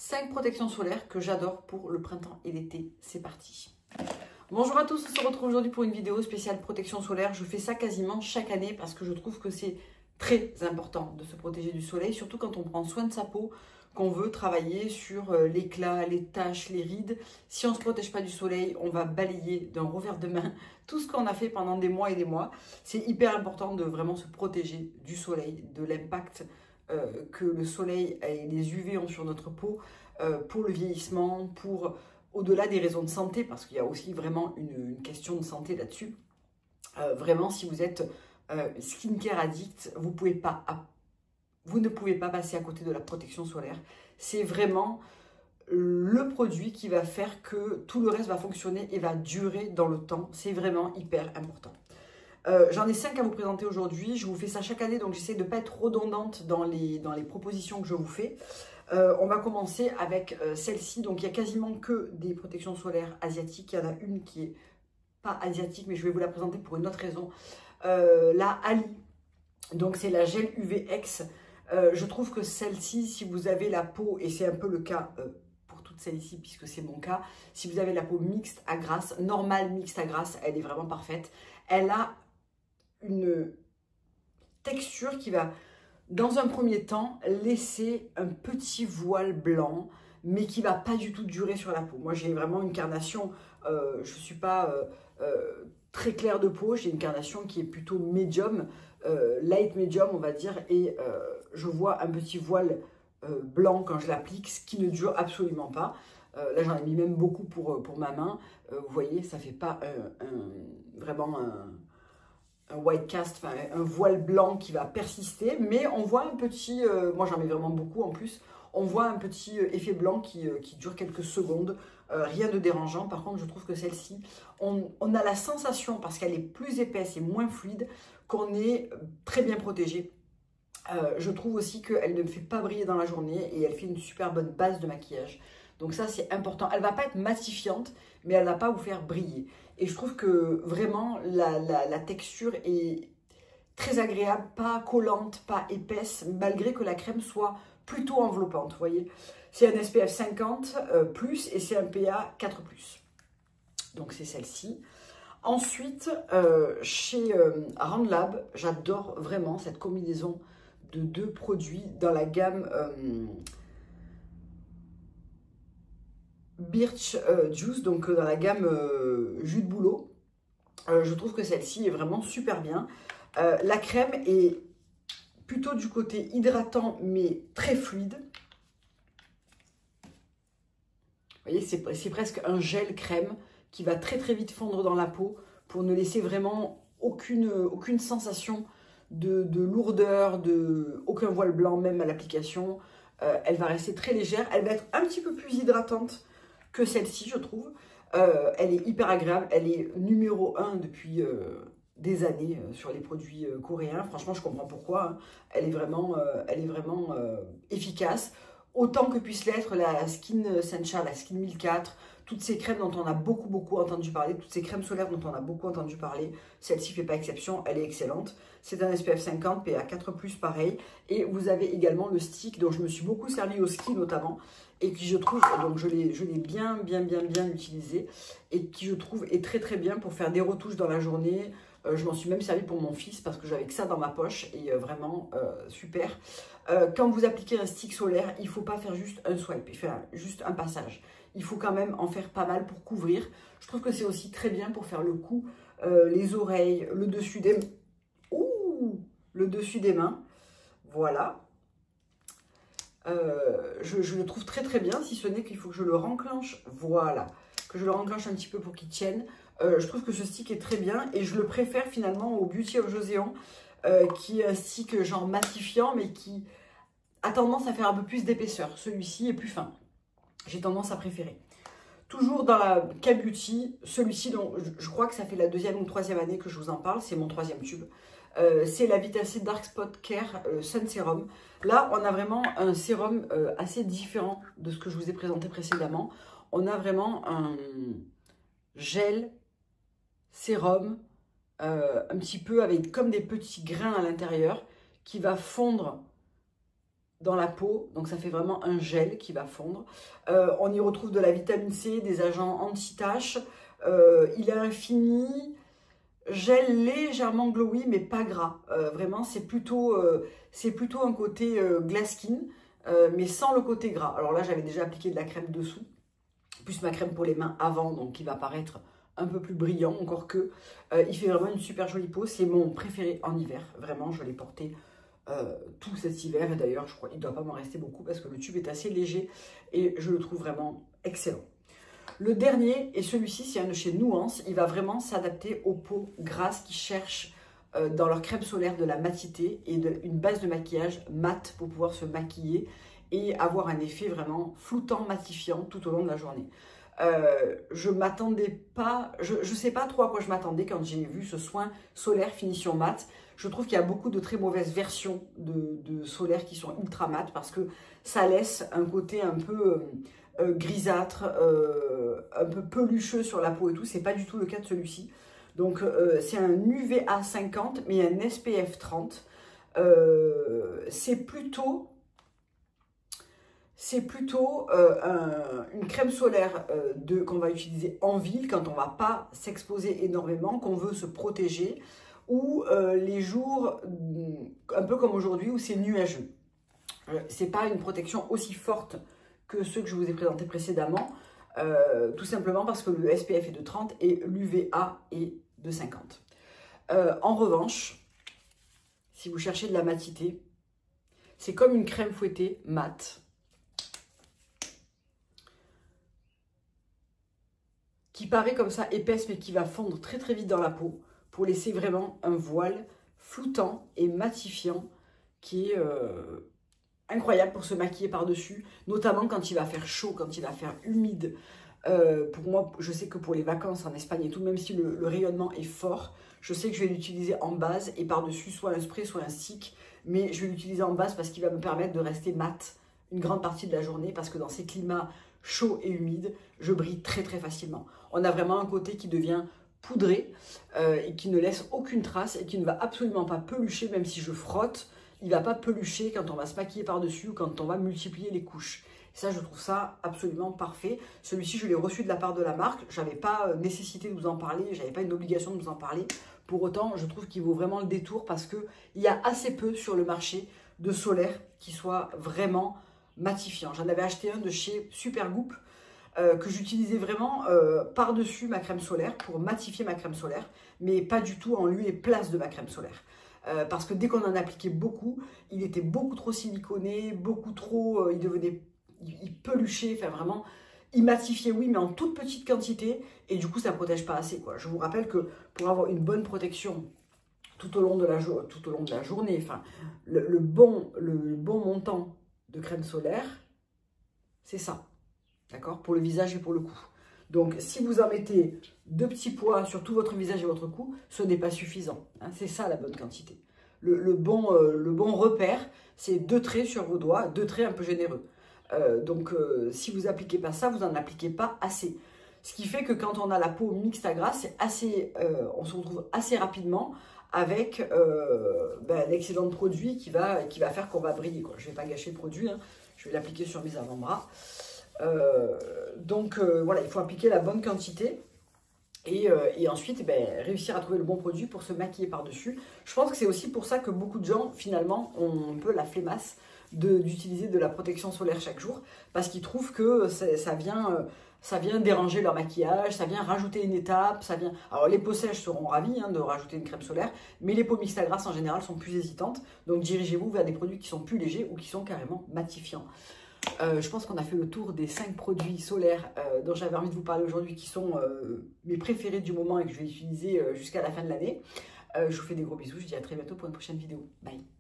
5 protections solaires que j'adore pour le printemps et l'été. C'est parti. Bonjour à tous, on se retrouve aujourd'hui pour une vidéo spéciale protection solaire. Je fais ça quasiment chaque année parce que je trouve que c'est très important de se protéger du soleil, surtout quand on prend soin de sa peau, qu'on veut travailler sur l'éclat, les taches, les rides. Si on ne se protège pas du soleil, on va balayer d'un revers de main tout ce qu'on a fait pendant des mois et des mois. C'est hyper important de vraiment se protéger du soleil, de l'impact que le soleil et les UV ont sur notre peau pour le vieillissement, pour au-delà des raisons de santé, parce qu'il y a aussi vraiment une question de santé là-dessus. Vraiment, si vous êtes skincare addict, vous ne pouvez pas passer à côté de la protection solaire. C'est vraiment le produit qui va faire que tout le reste va fonctionner et va durer dans le temps. C'est vraiment hyper important. J'en ai 5 à vous présenter aujourd'hui. Je vous fais ça chaque année, donc j'essaie de ne pas être redondante dans les propositions que je vous fais. On va commencer avec celle-ci. Donc, il n'y a quasiment que des protections solaires asiatiques. Il y en a une qui n'est pas asiatique, mais je vais vous la présenter pour une autre raison. La Ali, donc c'est la gel UVX. Je trouve que celle-ci, si vous avez la peau, et c'est un peu le cas pour toutes celles-ci, puisque c'est mon cas, si vous avez la peau mixte à grasse, normale mixte à grasse, elle est vraiment parfaite. Elle a une texture qui va, dans un premier temps, laisser un petit voile blanc, mais qui ne va pas du tout durer sur la peau. Moi, j'ai vraiment une carnation, je ne suis pas très claire de peau, j'ai une carnation qui est plutôt médium, light medium, on va dire, et je vois un petit voile blanc quand je l'applique, ce qui ne dure absolument pas. Là, j'en ai mis même beaucoup pour ma main. Vous voyez, ça ne fait pas vraiment un white cast, enfin un voile blanc qui va persister, mais on voit un petit, moi j'en mets vraiment beaucoup en plus, on voit un petit effet blanc qui dure quelques secondes, rien de dérangeant. Par contre, je trouve que celle-ci, on a la sensation, parce qu'elle est plus épaisse et moins fluide, qu'on est très bien protégé. Je trouve aussi qu'elle ne me fait pas briller dans la journée et elle fait une super bonne base de maquillage. Donc ça, c'est important. Elle ne va pas être matifiante, mais elle ne va pas vous faire briller. Et je trouve que vraiment, la texture est très agréable, pas collante, pas épaisse, malgré que la crème soit plutôt enveloppante, vous voyez. C'est un SPF 50 plus et c'est un PA 4 plus. Donc c'est celle-ci. Ensuite, chez Randlab, j'adore vraiment cette combinaison de 2 produits dans la gamme Birch Juice, donc dans la gamme jus de bouleau. Je trouve que celle-ci est vraiment super bien. La crème est plutôt du côté hydratant, mais très fluide. Vous voyez, c'est presque un gel crème qui va très très vite fondre dans la peau pour ne laisser vraiment aucune sensation de lourdeur, aucun voile blanc même à l'application. Elle va rester très légère. Elle va être un petit peu plus hydratante que celle-ci, je trouve. Elle est hyper agréable. Elle est numéro 1 depuis des années sur les produits coréens. Franchement, je comprends pourquoi. Hein. Elle est vraiment efficace. Autant que puisse l'être la Skin Sencha, la Skin 1004, toutes ces crèmes dont on a beaucoup entendu parler, toutes ces crèmes solaires dont on a beaucoup entendu parler, celle-ci ne fait pas exception, elle est excellente. C'est un SPF 50, PA 4+, pareil. Et vous avez également le stick dont je me suis beaucoup servi au ski notamment, et qui je trouve, donc je l'ai bien utilisé, et qui je trouve est très très bien pour faire des retouches dans la journée. Je m'en suis même servi pour mon fils parce que j'avais que ça dans ma poche et vraiment super. Quand vous appliquez un stick solaire, il ne faut pas faire juste un swipe, faire juste un passage. Il faut quand même en faire pas mal pour couvrir. Je trouve que c'est aussi très bien pour faire le cou, les oreilles, le dessus des mains. Ouh, le dessus des mains. Voilà. Je le trouve très très bien, si ce n'est qu'il faut que je le renclenche. Voilà. Que je le renclenche un petit peu pour qu'il tienne. Je trouve que ce stick est très bien et je le préfère finalement au Beauty of Joséon qui est un stick genre matifiant mais qui a tendance à faire un peu plus d'épaisseur. Celui-ci est plus fin. J'ai tendance à préférer. Toujours dans la K-Beauty, celui-ci, dont je crois que ça fait la 2e ou 3e année que je vous en parle, c'est mon 3e tube. C'est la Vitacy Dark Spot Care Sun Serum. Là, on a vraiment un sérum assez différent de ce que je vous ai présenté précédemment. On a vraiment un gel sérum, un petit peu avec comme des petits grains à l'intérieur qui va fondre dans la peau, donc ça fait vraiment un gel qui va fondre. On y retrouve de la vitamine C, des agents anti-taches. Il a un fini gel légèrement glowy, mais pas gras. Vraiment, c'est plutôt un côté glass skin, mais sans le côté gras. Alors là, j'avais déjà appliqué de la crème dessous, plus ma crème pour les mains avant, donc il va paraître un peu plus brillant, encore que. Il fait vraiment une super jolie peau. C'est mon préféré en hiver. Vraiment, je l'ai porté tout cet hiver. Et d'ailleurs, je crois qu'il ne doit pas m'en rester beaucoup parce que le tube est assez léger et je le trouve vraiment excellent. Le dernier, et celui-ci, c'est un de chez Nuance. Il va vraiment s'adapter aux peaux grasses qui cherchent dans leur crème solaire de la matité et une base de maquillage mat pour pouvoir se maquiller et avoir un effet vraiment floutant, matifiant tout au long de la journée. Je m'attendais pas, je sais pas trop à quoi je m'attendais quand j'ai vu ce soin solaire finition mat. Je trouve qu'il y a beaucoup de très mauvaises versions de solaire qui sont ultra mat parce que ça laisse un côté un peu grisâtre, un peu pelucheux sur la peau et tout. C'est pas du tout le cas de celui-ci. Donc c'est un UVA 50 mais un SPF 30. C'est plutôt une crème solaire qu'on va utiliser en ville quand on ne va pas s'exposer énormément, qu'on veut se protéger, ou les jours un peu comme aujourd'hui où c'est nuageux. Ce n'est pas une protection aussi forte que ceux que je vous ai présentés précédemment, tout simplement parce que le SPF est de 30 et l'UVA est de 50. En revanche, si vous cherchez de la matité, c'est comme une crème fouettée mat, qui paraît comme ça épaisse mais qui va fondre très très vite dans la peau pour laisser vraiment un voile floutant et matifiant qui est incroyable pour se maquiller par-dessus, notamment quand il va faire chaud, quand il va faire humide. Pour moi, je sais que pour les vacances en Espagne et tout, même si le rayonnement est fort, je sais que je vais l'utiliser en base et par-dessus soit un spray, soit un stick, mais je vais l'utiliser en base parce qu'il va me permettre de rester mat une grande partie de la journée parce que dans ces climats chauds et humides, je brille très très facilement. On a vraiment un côté qui devient poudré et qui ne laisse aucune trace et qui ne va absolument pas pelucher, même si je frotte, il ne va pas pelucher quand on va se maquiller par-dessus ou quand on va multiplier les couches. Et ça, je trouve ça absolument parfait. Celui-ci, je l'ai reçu de la part de la marque. Je n'avais pas nécessité de vous en parler, je n'avais pas une obligation de vous en parler. Pour autant, je trouve qu'il vaut vraiment le détour parce qu'il y a assez peu sur le marché de solaire qui soit vraiment matifiant. J'en avais acheté un de chez Supergoop que j'utilisais vraiment par-dessus ma crème solaire pour matifier ma crème solaire, mais pas du tout en lieu et place de ma crème solaire. Parce que dès qu'on en appliquait beaucoup, il était beaucoup trop siliconé, beaucoup trop, il peluchait, enfin vraiment, il matifiait oui, mais en toute petite quantité, et du coup ça ne protège pas assez, quoi. Je vous rappelle que pour avoir une bonne protection tout au long de la journée, enfin, le bon montant de crème solaire, c'est ça, d'accord, pour le visage et pour le cou. Donc, si vous en mettez 2 petits pois sur tout votre visage et votre cou, ce n'est pas suffisant. Hein, c'est ça la bonne quantité. Le bon repère, c'est 2 traits sur vos doigts, 2 traits un peu généreux. Si vous n'appliquez pas ça, vous n'en appliquez pas assez. Ce qui fait que quand on a la peau mixte à grasse, c'est assez, on se retrouve assez rapidement avec l'excédent de produit qui va faire qu'on va briller, quoi. Je ne vais pas gâcher le produit, hein. Je vais l'appliquer sur mes avant-bras. Voilà, il faut appliquer la bonne quantité et ensuite réussir à trouver le bon produit pour se maquiller par-dessus. Je pense que c'est aussi pour ça que beaucoup de gens finalement ont un peu la flemmasse d'utiliser de la protection solaire chaque jour parce qu'ils trouvent que ça vient déranger leur maquillage, ça vient rajouter une étape, Alors les peaux sèches seront ravies de rajouter une crème solaire, mais les peaux mixtes à grasse en général sont plus hésitantes, donc dirigez-vous vers des produits qui sont plus légers ou qui sont carrément matifiants. Je pense qu'on a fait le tour des 5 produits solaires dont j'avais envie de vous parler aujourd'hui, qui sont mes préférés du moment et que je vais utiliser jusqu'à la fin de l'année. Je vous fais des gros bisous, je vous dis à très bientôt pour une prochaine vidéo. Bye!